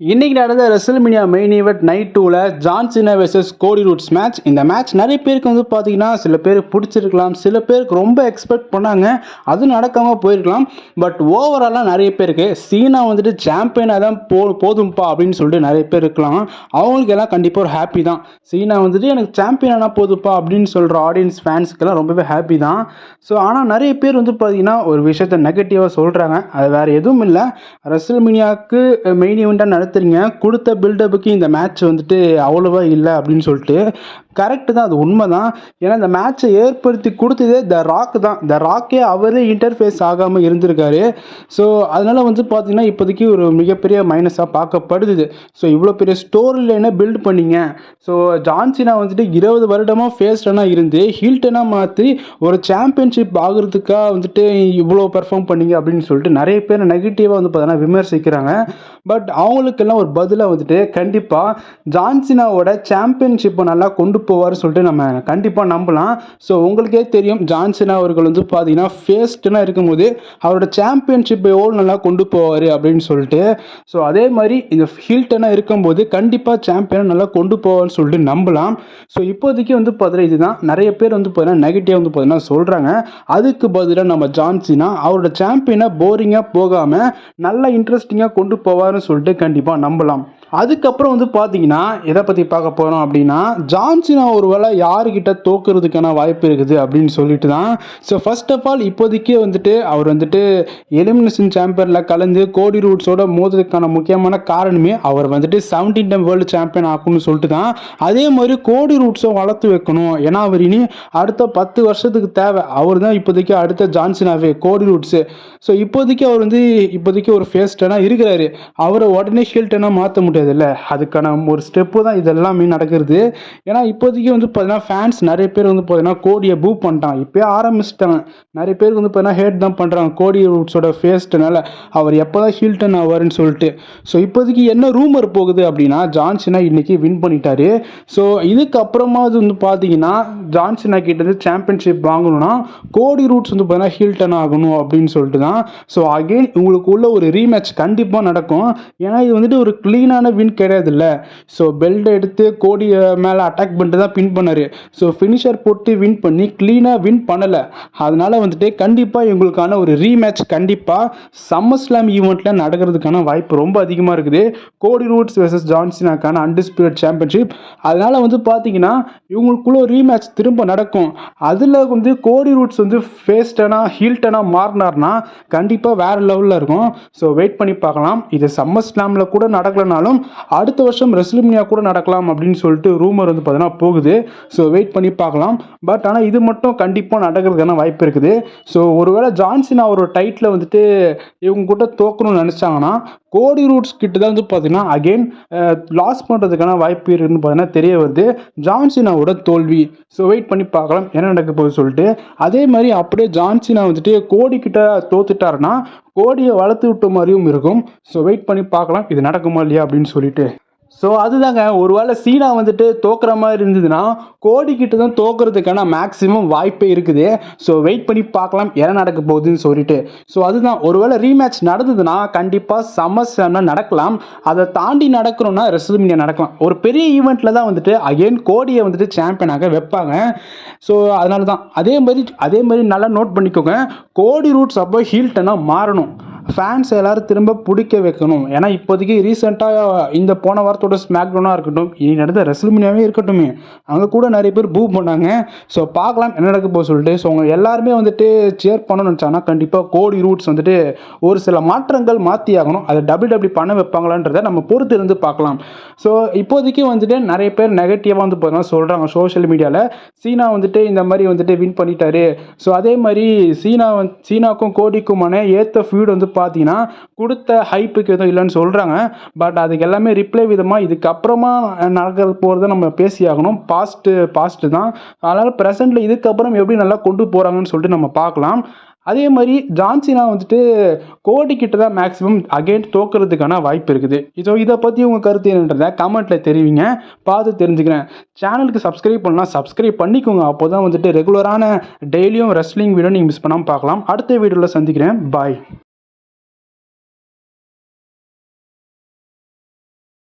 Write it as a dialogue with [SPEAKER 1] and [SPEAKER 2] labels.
[SPEAKER 1] இன்னைக்கு நடந்த WrestleMania main event night 2ல John Cena versus Cody Rhodes match. இந்த மேட்ச் நிறைய பேருக்கு வந்து பார்த்தீங்கன்னா சில பேருக்கு பிடிச்சிருக்கலாம், சில பேருக்கு ரொம்ப எக்ஸ்பெக்ட் பண்ணாங்க, அது நடக்காமல் போயிருக்கலாம். பட் ஓவராலாக நிறைய பேருக்கு சீனா வந்துட்டு சாம்பியனாக தான் போதும்பா அப்படின்னு சொல்லிட்டு நிறைய பேர் இருக்கலாம். அவங்களுக்கு எல்லாம் கண்டிப்பாக ஒரு ஹாப்பி தான். சீனா வந்துட்டு எனக்கு சாம்பியனானா போதுப்பா அப்படின்னு சொல்கிற ஆடியன்ஸ் ஃபேன்ஸுக்கெல்லாம் ரொம்பவே ஹாப்பி தான். ஸோ ஆனால் நிறைய பேர் வந்து பார்த்தீங்கன்னா ஒரு விஷயத்த நெகட்டிவாக சொல்கிறாங்க. அது வேறு எதுவும் இல்லை, ரெசல்மேனியாவுக்கு மெயின் ஈவெண்ட்டாக நடத்துறீங்க, கொடுத்த பில்டப்புக்கு இந்த மேட்ச் வந்துட்டு அவ்வளோவா இல்லை அப்படின்னு சொல்லிட்டு. கரெக்டு தான், அது உண்மை தான். ஏன்னா இந்த மேட்சை ஏற்படுத்தி கொடுத்ததே த ராக் தான். த ராக்கே அவரே இன்டர்ஃபேஸ் ஆகாமல் இருந்திருக்காரு. ஸோ அதனால் வந்து பார்த்தீங்கன்னா இப்போதைக்கு ஒரு மிகப்பெரிய மைனஸாக பார்க்கப்படுது. ஸோ இவ்வளோ பெரிய ஸ்டோரி லைனை பில்ட் பண்ணிங்க. ஸோ ஜான் சீனா வந்துட்டு 20 வருடமாக ஃபேஸ் ரன்னாக இருந்து ஹீல்டனாக மாற்றி ஒரு சாம்பியன்ஷிப் ஆகுறதுக்காக வந்துட்டு இவ்வளோ பெர்ஃபார்ம் பண்ணீங்க அப்படின்னு சொல்லிட்டு நிறைய பேர் நெகட்டிவாக வந்து பார்த்தீங்கன்னா விமர்சிக்கிறாங்க. பட் அவங்களுக்கெல்லாம் ஒரு பதிலாக வந்துட்டு கண்டிப்பாக ஜான் சீனாவோட சாம்பியன்ஷிப்பை நல்லா கொண்டு போவார் சொல்லிட்டு நம்ம கண்டிப்பாக நம்பலாம். ஸோ உங்களுக்கே தெரியும், ஜான் சீனா அவர்கள் வந்து பார்த்தீங்கன்னா ஃபேஸ்ட்னா இருக்கும்போது அவரோட சாம்பியன்ஷிப்பை எவ்வளோ நல்லா கொண்டு போவார் அப்படின்னு சொல்லிட்டு. ஸோ அதே மாதிரி இந்த ஹீல்டனாக இருக்கும்போது கண்டிப்பாக சாம்பியனை நல்லா கொண்டு போவார்னு சொல்லிட்டு நம்பலாம். ஸோ இப்போதைக்கு வந்து பார்த்தீங்கன்னா இதுதான் நிறைய பேர் வந்து பார்த்தீங்கன்னா நெகட்டிவ் வந்து பார்த்தீங்கன்னா சொல்கிறாங்க. அதுக்கு பதிலாக நம்ம ஜான் சீனா அவரோட சாம்பியனை போரிங்காக போகாமல் நல்லா இன்ட்ரெஸ்டிங்காக கொண்டு போவார்னு சொல்லிட்டு கண்டிப்பாக நம்பலாம். அதுக்கப்புறம் வந்து பார்த்தீங்கன்னா எதை பற்றி பார்க்க போகிறோம் அப்படின்னா, ஜான் சீனா ஒரு வேளை யாருக்கிட்ட தோக்குறதுக்கான வாய்ப்பு இருக்குது அப்படின்னு சொல்லிட்டு தான். ஸோ ஃபர்ஸ்ட் ஆஃப் ஆல் இப்போதைக்கே வந்துட்டு அவர் வந்துட்டு எலிமினேஷன் சாம்பியனில் கலந்து கோடி ரூட்ஸோட மோதுறதுக்கான முக்கியமான காரணமே அவர் வந்துட்டு 17 டைம் வேர்ல்டு சாம்பியன் ஆகணும்னு சொல்லிட்டு தான். அதே மாதிரி கோடி ரூட்ஸை வளர்த்து வைக்கணும். ஏன்னா அவர் இனி அடுத்த 10 வருஷத்துக்கு தேவை. அவர் தான் இப்போதைக்கு அடுத்த ஜான் சீனாவே கோடி ரூட்ஸு. ஸோ இப்போதைக்கு அவர் வந்து இப்போதைக்கு ஒரு ஃபேஸ் டர்னாக இருக்கிறாரு. அவரை உடனே ஹீல் டர்னாக மாற்ற முடியாது இல்லை, அதுக்கான ஒரு ஸ்டெப்பு தான் இதெல்லாமே நடக்கிறது. ஏன்னா இப்போதைக்கு வந்து பார்த்தீங்கன்னா ஃபேன்ஸ் நிறைய பேர் வந்து பார்த்தீங்கன்னா கோடியை பூ பண்ணிட்டாங்க, இப்போயே ஆரம்பிச்சிட்டாங்க. நிறைய பேருக்கு வந்து பார்த்தீங்கன்னா ஹேட் தான் பண்ணுறாங்க கோடி ரூட்ஸோட ஃபேஸ்ட்னால அவர் எப்போ தான் ஹீல்டன் ஆவார்னு சொல்லிட்டு. ஸோ இப்போதைக்கு என்ன ரூமர் போகுது அப்படின்னா, ஜான் சீனா இன்னைக்கு வின் பண்ணிட்டாரு. ஸோ இதுக்கப்புறமா அது வந்து பார்த்தீங்கன்னா ஜான் சீனா கிட்ட சாம்பியன்ஷிப் வாங்கணும்னா கோடி ரூட்ஸ் வந்து பார்த்தீங்கன்னா ஹீல்டன் ஆகணும் அப்படின்னு சொல்லிட்டு தான். ஸோ அகெயின் உங்களுக்கு உள்ள ஒரு ரீமேட்ச் கண்டிப்பாக நடக்கும். ஏன்னா இது வந்துட்டு ஒரு க்ளீனான வின் கிடையாது இல்லை. ஸோ பெல்ட் எடுத்து கோடி மேலே அட்டாக் பண்ணிட்டு தான் வின் பண்ணார். ஸோ ஃபினிஷர் போட்டு வின் பண்ணி க்ளீனாக வின் பண்ணலை. அதனால் வந்துட்டு கண்டிப்பாக எங்களுக்கான ஒரு ரீமேட்ச் கண்டிப்பாக சம்மர் ஸ்லாம் ஈவெண்ட்டில் நடக்கிறதுக்கான வாய்ப்பு ரொம்ப அதிகமாக இருக்குது. கோடி ரூட்ஸ் வெர்சஸ் ஜான் சீனாக்கான அன்டிஸ்பியூட்டட் சாம்பியன்ஷிப். அதனால் வந்து பார்த்தீங்கன்னா இவங்களுக்குள்ள ஒரு ரீமேட்ச் திரும்ப நடக்கும். அதில் வந்து கோடி ரூட்ஸ் வந்து ஃபேஸ்டனாக ஹீல்டனாக மாறினார்னா கண்டிப்பாக வேறு லெவலில் இருக்கும். ஸோ வெயிட் பண்ணி பார்க்கலாம். இது சம்மர் ஸ்லாமில் கூட நடக்கலனாலும் அடுத்த வருஷம் ரெசல்மேனியா கூட நடக்கலாம் அப்படின்னு சொல்லிட்டு ரூமர் வந்து பார்த்தீங்கன்னா போகுது. ஸோ வெயிட் பண்ணி பார்க்கலாம். பட் ஆனால் இது மட்டும் கண்டிப்பாக நடக்கிறதுக்கான வாய்ப்பு இருக்குது. ஸோ ஒருவேளை ஜான் சீனா ஒரு டைட்டில் வந்துட்டு இவங்க கூட தோக்கணும்னு நினச்சாங்கன்னா கோடி ரூட்ஸ் கிட்ட தான் வந்து பார்த்தீங்கன்னா அகெயின் லாஸ் பண்ணுறதுக்கான வாய்ப்பு இருக்குன்னு பார்த்தீங்கன்னா தெரிய வருது. ஜான் சீனாவோட தோல்வி. ஸோ வெயிட் பண்ணி பார்க்கலாம் என்ன நடக்க போகுது சொல்லிட்டு. அதே மாதிரி அப்படியே ஜான் சீனா வந்துட்டு கோடி கிட்ட தோத்துட்டாருன்னா கோடியை வளர்த்து விட்ட மாதிரியும் இருக்கும். ஸோ வெயிட் பண்ணி பார்க்கலாம் இது நடக்குமா இல்லையா அப்படின்னு சொல்லிட்டு. ஸோ அதுதாங்க, ஒருவேளை சீனா வந்துட்டு தோக்குற மாதிரி இருந்ததுன்னா கோடி கிட்ட தான் தோக்குறதுக்கான மேக்ஸிமம் வாய்ப்பே இருக்குது. ஸோ வெயிட் பண்ணி பார்க்கலாம் என்ன நடக்க போகுதுன்னு சொல்லிட்டு. ஸோ அதுதான், ஒருவேளை ரீமேட்ச் நடந்ததுன்னா கண்டிப்பாக சம்மர் ஸ்லாம்ல நடக்கலாம். அதை தாண்டி நடக்கணும்னா ரெசல்மேனியா நடக்கலாம். ஒரு பெரிய ஈவெண்ட்டில் தான் வந்துட்டு அகெயின் கோடியை வந்துட்டு சாம்பியனாக வைப்பாங்க. ஸோ அதனால தான் அதே மாதிரி நல்லா நோட் பண்ணிக்கோங்க, கோடி ரூட்ஸ் அப்போ ஹீல்டனாக மாறணும். ஃபேன்ஸ் எல்லோரும் திரும்ப பிடிக்க வைக்கணும். ஏன்னா இப்போதைக்கு ரீசெண்டாக இந்த போன வாரத்தோட ஸ்மாக் டவுனாக இருக்கட்டும், இனி நடந்த ரெசல்மேனியாவே இருக்கட்டும், அங்கே கூட நிறைய பேர் பூ பண்ணாங்க. ஸோ பார்க்கலாம் என்ன நடக்க போக சொல்லிட்டு. ஸோ அவங்க எல்லாருமே வந்துட்டு சேர் பண்ணணும்னு நினச்சாங்கன்னா கண்டிப்பாக கோடி ரூட்ஸ் வந்துட்டு ஒரு சில மாற்றங்கள் மாற்றி ஆகணும். அதை டபிள்யூ பண்ண வைப்பாங்களான்றதை நம்ம பொறுத்து இருந்து பார்க்கலாம். ஸோ இப்போதைக்கு வந்துட்டு நிறைய பேர் நெகட்டிவாக வந்து பார்த்தீங்கன்னா சொல்கிறாங்க சோஷியல் மீடியாவில், சீனா வந்துட்டு இந்த மாதிரி வந்துட்டு வின் பண்ணிட்டாரு. ஸோ அதே மாதிரி சீனாக்கும் கோடிக்குமான ஏற்ற ஃபீட் வந்து பார்த்தீங்கன்னா கொடுத்த ஹைப்புக்கு எதுவும் இல்லைன்னு சொல்கிறாங்க. பட் அதுக்கு எல்லாமே ரிப்ளை விதமாக இதுக்கப்புறமா நடக்கிறது போகிறத நம்ம பேசி ஆகணும். பாஸ்ட்டு தான். அதனால் ப்ரெசென்ட்டில் இதுக்கப்புறம் எப்படி நல்லா கொண்டு போகிறாங்கன்னு சொல்லிட்டு நம்ம பார்க்கலாம். அதே மாதிரி ஜான் சீனா வந்துட்டு கோடி கிட்ட தான் மேக்ஸிமம் அகெயின் தோக்குறதுக்கான வாய்ப்பு இருக்குது. இதை பற்றி உங்கள் கருத்து என்னன்றதை கமெண்ட்டில் தெரிவிங்க, பார்த்து தெரிஞ்சுக்கிறேன். சேனலுக்கு சப்ஸ்கிரைப் பண்ணலாம், சப்ஸ்கிரைப் பண்ணிக்கோங்க. அப்போ தான் வந்துட்டு ரெகுலரான டெய்லியும் ரெஸ்லிங் வீடியோ நீங்கள் மிஸ் பண்ணாமல் பார்க்கலாம். அடுத்த வீடியோவில் சந்திக்கிறேன். பாய்.